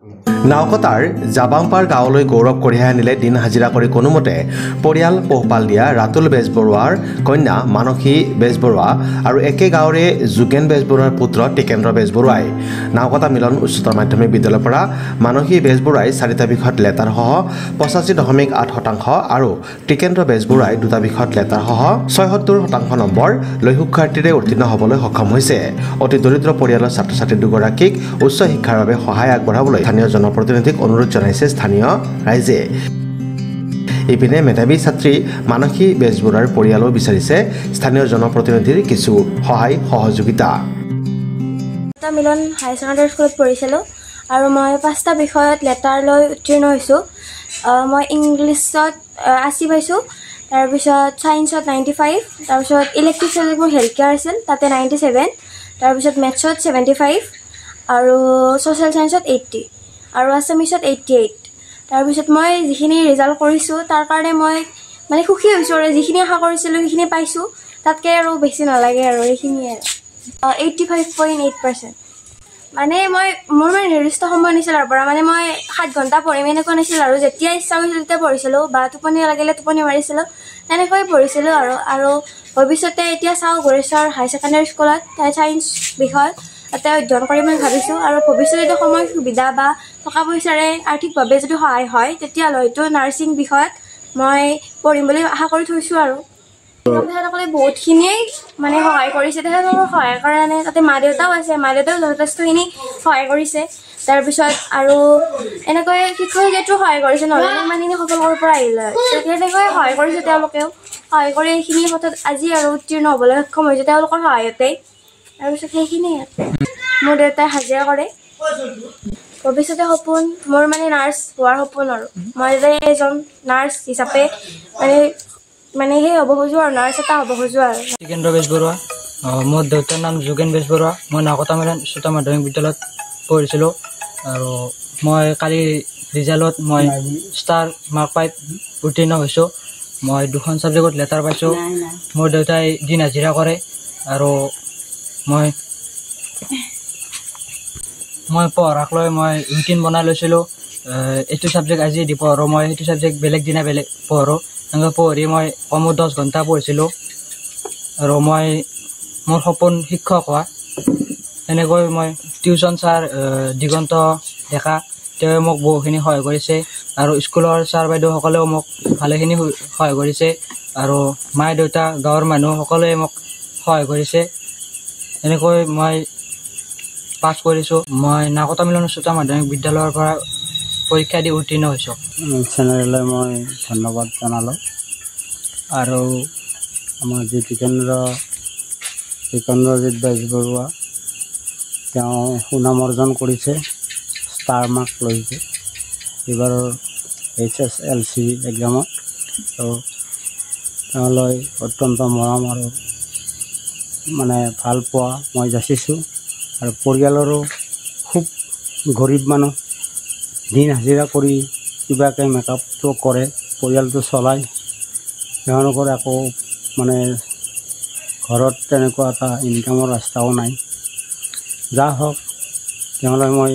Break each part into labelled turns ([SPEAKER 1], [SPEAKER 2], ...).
[SPEAKER 1] নাওকটাৰ জাবাংপাৰ গাঁৱলৈ গৌৰৱ কঢ়িয়াই আনিলে দিন হাজিৰা কৰি কোনোমতে পৰিয়াল পোহপাল দিয়া ৰাতুল বেজবৰুৱাৰ কন্যা মানসী বেজবৰুৱা আৰু একে গাঁৱৰে যোগেন বেজবৰুৱাৰ পুত্ৰ টিকেন্দ্ৰ বেজবৰুৱাই। নাওকটা মিলন উচ্চতৰ মাধ্যমিক বিদ্যালয়ৰ পৰা মানসী বেজবৰুৱাই 4টা বিষয়ত লেটাৰসহ 85.8% আৰু টিকেন্দ্ৰ বেজবৰুৱাই 2টা বিষয়ত লেটাৰসহ 76% নম্বৰ লৈ শিক্ষাৰ্থীৰে উত্তীৰ্ণ হ'বলৈ সক্ষম হৈছে। অতি দৰিদ্ৰ পৰিয়ালৰ ছাত্ৰ-ছাত্ৰী দুগৰাকীক উচ্চ শিক্ষাৰ বাবে সহায় আগবঢ়াবলৈ স্থানীয় জনপ্ৰতিনিধিক অনুৰোধ জনাইছে স্থানীয় ৰাইজে। ইপিনে মেধাৱী ছাত্ৰী মানসী বেজবৰুৱাৰ পৰিয়ালেও বিচাৰিছে স্থানীয় জনপ্ৰতিনিধিৰ কিছু সহায় সহযোগিতা।
[SPEAKER 2] মিলন হাই ছেকেণ্ডাৰী স্কুলত পঢ়িছিলোঁ আৰু মই 5টা বিষয়ত লেটাৰ লৈ উত্তীৰ্ণ হৈছোঁ। মই ইংলিছত 80 পাইছোঁ, তাৰপিছত ছায়েন্সত 95, তাৰপিছত ইলেক্টিভ ছাবজেক্ট মোৰ হেল্থ কেয়াৰ আছিল তাতে 97, তাৰপিছত মেথছত 75 আৰু ছ'চিয়েল ছায়েন্সত 80 আৰু আছামিছত 88। তাৰপিছত মই যিখিনি ৰিজাল্ট কৰিছোঁ তাৰ কাৰণে মই মানে সুখী হৈছোঁ আৰু যিখিনি আশা কৰিছিলোঁ সেইখিনি পাইছোঁ, তাতকৈ আৰু বেছি নালাগে আৰু এইখিনিয়ে। 85.8%। মানে মোৰ নিৰ্দিষ্ট সময় নাছিল তাৰ পৰা, মানে মই 7 ঘণ্টা পঢ়িম এনেকুৱা নাছিল আৰু যেতিয়া ইচ্ছা কৰিছিলোঁ তেতিয়া পঢ়িছিলোঁ বা টোপনি লাগিলে টোপনি মাৰিছিলোঁ, তেনেকৈ পঢ়িছিলোঁ আৰু ভৱিষ্যতে এতিয়া চাওঁ গৰেশ্বৰ হাই ছেকেণ্ডাৰী স্কুলত ছায়েন্স বিষয়ত তাতে অধ্যয়ন কৰিম বুলি ভাবিছোঁ আৰু ভৱিষ্যতে যদি সময় সুবিধা বা টকা পইচাৰে আৰ্থিকভাৱে যদি সহায় হয় তেতিয়াহ'লে হয়তো নাৰ্ছিং বিষয়ত মই পঢ়িম বুলি আশা কৰি থৈছোঁ। আৰু তেখেতসকলে বহুতখিনিয়েই মানে সহায় কৰিছে, তেখেতসকলৰ সহায় কাৰণে তাতে মা দেউতাও আছে, মা দেউতাও যথেষ্টখিনি সহায় কৰিছে। তাৰপিছত আৰু এনেকৈ শিক্ষক শিক্ষয়িত্ৰীও সহায় কৰিছে, নহ'লে ইমানখিনি সফল কৰিব পৰা আহিলে তেনেকৈ সহায় কৰিছে। তেওঁলোকেও সহায় কৰি এইখিনি পথত আজি আৰু উত্তীৰ্ণ হ'বলৈ সক্ষম হৈছে তেওঁলোকৰ সহায়তেই। তাৰপিছত সেইখিনিয়ে মোৰ দেউতাই হাজিৰা কৰে। ভৱিষ্যতে সপোন মোৰ মানে নাৰ্ছ হোৱাৰ সপোন আৰু মই যে এজন নাৰ্ছ হিচাপে মানে সেই হ'ব খোজোঁ আৰু নাৰ্ছ এটা হ'ব খোজোঁ আৰু।
[SPEAKER 3] টিকেন্দ্ৰ বেজবৰুৱা, মোৰ দেউতাৰ নাম যোগেন বেজবৰুৱা। মই নাওকটা মিলন উচ্চতৰ মাধ্যমিক বিদ্যালয়ত পঢ়িছিলোঁ আৰু মই কালি ৰিজাল্টত মই ষ্টাৰ মাৰ্ক পাই উত্তীৰ্ণ হৈছোঁ। মই 2খন ছাবজেক্টত লেটাৰ পাইছোঁ। মোৰ দেউতাই দিন হাজিৰা কৰে আৰু মই পঢ়াক লৈ মই ৰুটিন বনাই লৈছিলোঁ। এইটো ছাবজেক্ট আজি দি পঢ়োঁ, মই সেইটো ছাবজেক্ট বেলেগ দিনা বেলেগ পঢ়োঁ। এনেকৈ পঢ়ি মই কমেও 10 ঘণ্টা পঢ়িছিলোঁ আৰু মোৰ সপোন শিক্ষক হোৱা। এনেকৈ মই টিউশ্যন ছাৰ দিগন্ত ডেকা তেওঁ মোক বহুখিনি সহায় কৰিছে আৰু স্কুলৰ ছাৰ বাইদেউসকলেও মোক ভালেখিনি সহায় কৰিছে আৰু মা দেউতা গাঁৱৰ মানুহ সকলোৱে মোক সহায় কৰিছে। এনেকৈ মই পাছ কৰিছোঁ। মই নাওকটা মিলন উচ্চতৰ মাধ্যমিক বিদ্যালয়ৰ পৰা পৰীক্ষা দি উত্তীৰ্ণ হৈছোঁ।
[SPEAKER 4] চেনেললৈ মই ধন্যবাদ জনালোঁ আৰু আমাৰ যি টিকেন্দ্ৰজিৎ বেজবৰুৱা তেওঁ সুনাম অৰ্জন কৰিছে, ষ্টাৰ মাৰ্ক লৈছে এইবাৰৰ HSLC এক্সামত। ত' তেওঁলৈ অত্যন্ত মৰম আৰু মানে ভাল পোৱা মই যাচিছোঁ। আৰু পৰিয়ালৰো খুব গৰীব মানুহ, দিন হাজিৰা কৰি কিবাকৈ মেকআপটো কৰে, পৰিয়ালটো চলায়। তেওঁলোকৰ একো মানে ঘৰত তেনেকুৱা এটা ইনকামৰ ৰাস্তাও নাই। যা হওক তেওঁলৈ মই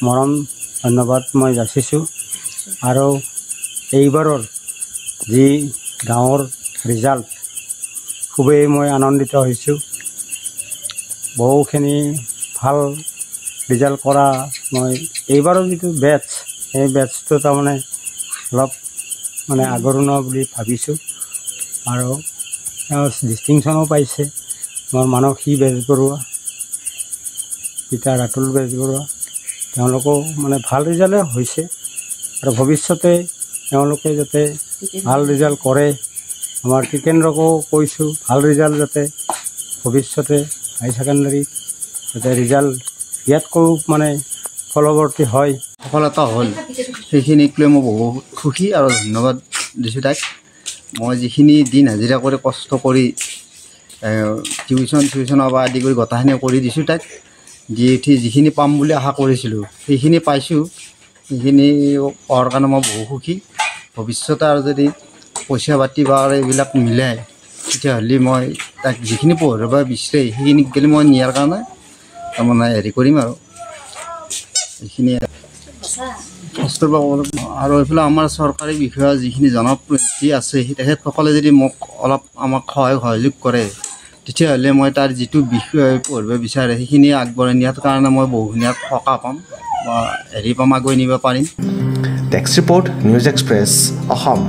[SPEAKER 4] মৰম ধন্যবাদ মই যাচিছোঁ। আৰু এইবাৰৰ যি গাঁৱৰ ৰিজাল্ট খুবেই মই আনন্দিত হৈছোঁ। বহুখিনি ভাল ৰিজাল্ট কৰা মই এইবাৰৰ যিটো বেটছ সেই বেটছটো তাৰমানে অলপ মানে আগৰণুৱা বুলি ভাবিছোঁ আৰু তেওঁ ডিষ্টিংশ্যনো পাইছে। মই মানসী বেজবৰুৱা, পিতা ৰাতুল বেজবৰুৱা, তেওঁলোকেও মানে ভাল ৰিজাল্টে হৈছে আৰু ভৱিষ্যতে তেওঁলোকে যাতে ভাল ৰিজাল্ট কৰে। আমাৰ টিকেন্দ্ৰকো কৈছোঁ ভাল ৰিজাল্ট যাতে ভৱিষ্যতে হাই ছেকেণ্ডাৰী যাতে ৰিজাল্ট ইয়াতকৈও মানে ফলৱৰ্তী হয়,
[SPEAKER 5] সফলতা হ'ল, সেইখিনিক লৈ মই বহুত সুখী আৰু ধন্যবাদ দিছোঁ তাইক। মই যিখিনি দিন হাজিৰা কৰি কষ্ট কৰি টিউশ্যনৰ পৰা আদি কৰি গোটেইখিনি কৰি দিছোঁ তাইক, দি উঠি যিখিনি পাম বুলি আশা কৰিছিলোঁ সেইখিনি পাইছোঁ। সেইখিনি পোৱাৰ কাৰণে মই বহুত সুখী। ভৱিষ্যতে আৰু যদি পইচা পাতি বা এইবিলাক মিলাই তেতিয়াহ'লে মই তাক যিখিনি পঢ়িব বিচাৰে সেইখিনিক গ'লে মই নিয়াৰ কাৰণে তাৰমানে হেৰি কৰিম আৰু এইখিনিয়ে। কষ্টৰ পৰা আৰু এইফালে আমাৰ চৰকাৰী বিষয়া যিখিনি জনপ্ৰতিনিধি আছে তেখেতসকলে যদি মোক অলপ আমাক সহযোগ কৰে তেতিয়াহ'লে মই তাৰ যিটো বিষয় পঢ়িব বিচাৰে সেইখিনি আগবঢ়াই নিয়াৰ কাৰণে মই বহুখিনি সকাহ পাম বা হেৰি পাম আগুৱাই নিব পাৰিম।
[SPEAKER 1] Desk report news express Assam.